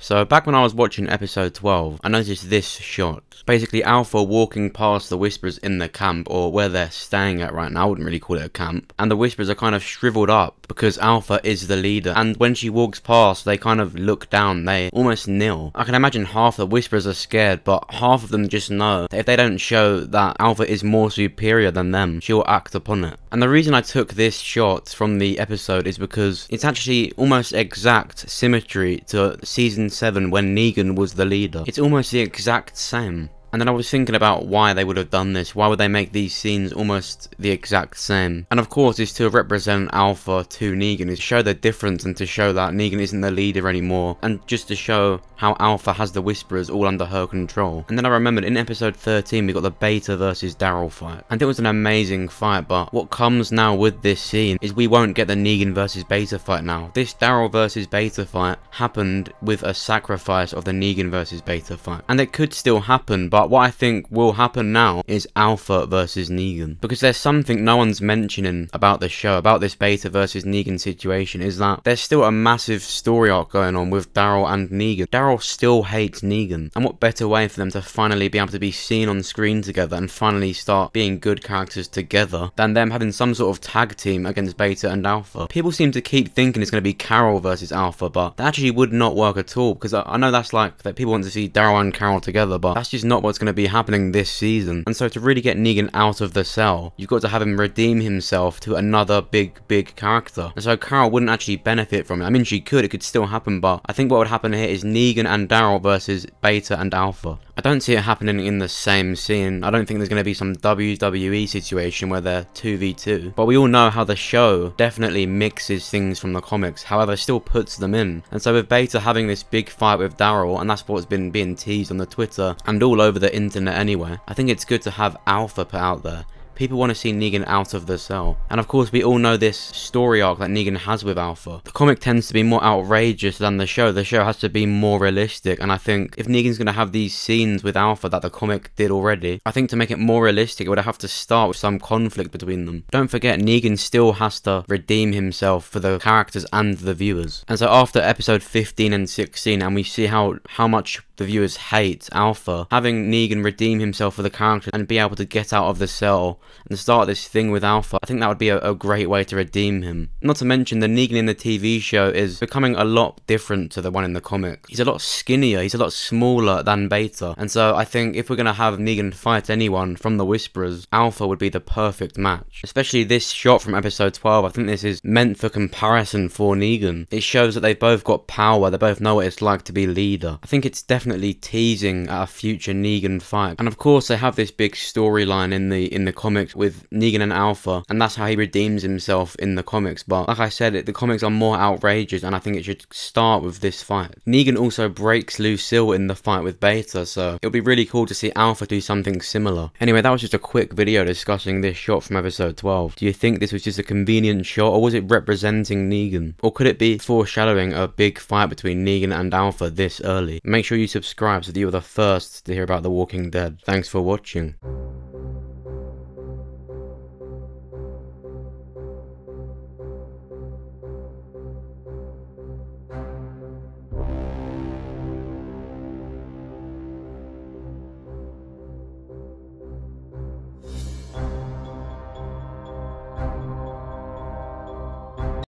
So back when I was watching episode 12, I noticed this shot. Basically Alpha walking past the Whisperers in the camp, or where they're staying at right now. I wouldn't really call it a camp. And the Whisperers are kind of shriveled up because Alpha is the leader. And when she walks past, they kind of look down. They almost kneel. I can imagine half the Whisperers are scared, but half of them just know that if they don't show that Alpha is more superior than them, she will act upon it. And the reason I took this shot from the episode is because it's actually almost exact symmetry to season 7 when Negan was the leader. It's almost the exact same. And then I was thinking about why they would have done this. Why would they make these scenes almost the exact same? And of course it's to represent Alpha to Negan, is to show the difference and to show that Negan isn't the leader anymore, and just to show how Alpha has the Whisperers all under her control. And then I remembered in episode 13 we got the Beta versus Daryl fight, and it was an amazing fight. But what comes now with this scene is we won't get the Negan versus Beta fight now. This Daryl versus Beta fight happened with a sacrifice of the Negan versus Beta fight, and it could still happen, but what I think will happen now is Alpha versus Negan. Because there's something no one's mentioning about the show, about this Beta versus Negan situation, is that there's still a massive story arc going on with Daryl and Negan. Daryl still hates Negan, and what better way for them to finally be able to be seen on screen together and finally start being good characters together than them having some sort of tag team against Beta and Alpha. People seem to keep thinking it's going to be Carol versus Alpha, but that actually would not work at all, because I know that's like that people want to see Daryl and Carol together, but that's just not what's going to be happening this season. And so to really get Negan out of the cell, you've got to have him redeem himself to another big character. And so Carol wouldn't actually benefit from it. I mean, she could, it could still happen, but I think what would happen here is Negan and Daryl versus Beta and Alpha. I don't see it happening in the same scene. I don't think there's going to be some WWE situation where they're 2v2. But we all know how the show definitely mixes things from the comics, however still puts them in. And so with Beta having this big fight with Daryl, and that's what's been being teased on the Twitter and all over the internet anyway, I think it's good to have Alpha put out there. People want to see Negan out of the cell. And of course we all know this story arc that Negan has with Alpha. The comic tends to be more outrageous than the show. The show has to be more realistic, and I think if Negan's going to have these scenes with Alpha that the comic did already, I think to make it more realistic it would have to start with some conflict between them. Don't forget, Negan still has to redeem himself for the characters and the viewers. And so after episode 15 and 16, and we see how much the viewers hate Alpha, having Negan redeem himself for the character and be able to get out of the cell and start this thing with Alpha, I think that would be a great way to redeem him. Not to mention the Negan in the TV show is becoming a lot different to the one in the comic. He's a lot skinnier, he's a lot smaller than Beta, and so I think if we're going to have Negan fight anyone from the Whisperers, Alpha would be the perfect match. Especially this shot from episode 12, I think this is meant for comparison for Negan. It shows that they both got power, they both know what it's like to be leader. I think it's definitely teasing at a future Negan fight. And of course they have this big storyline in the comics with Negan and Alpha, and that's how he redeems himself in the comics. But like I said, the comics are more outrageous, and I think it should start with this fight. Negan also breaks Lucille in the fight with Beta, so it'll be really cool to see Alpha do something similar. Anyway, that was just a quick video discussing this shot from episode 12. Do you think this was just a convenient shot, or was it representing Negan? Or could it be foreshadowing a big fight between Negan and Alpha this early? Make sure you subscribe so that you're the first to hear about The Walking Dead. Thanks for watching.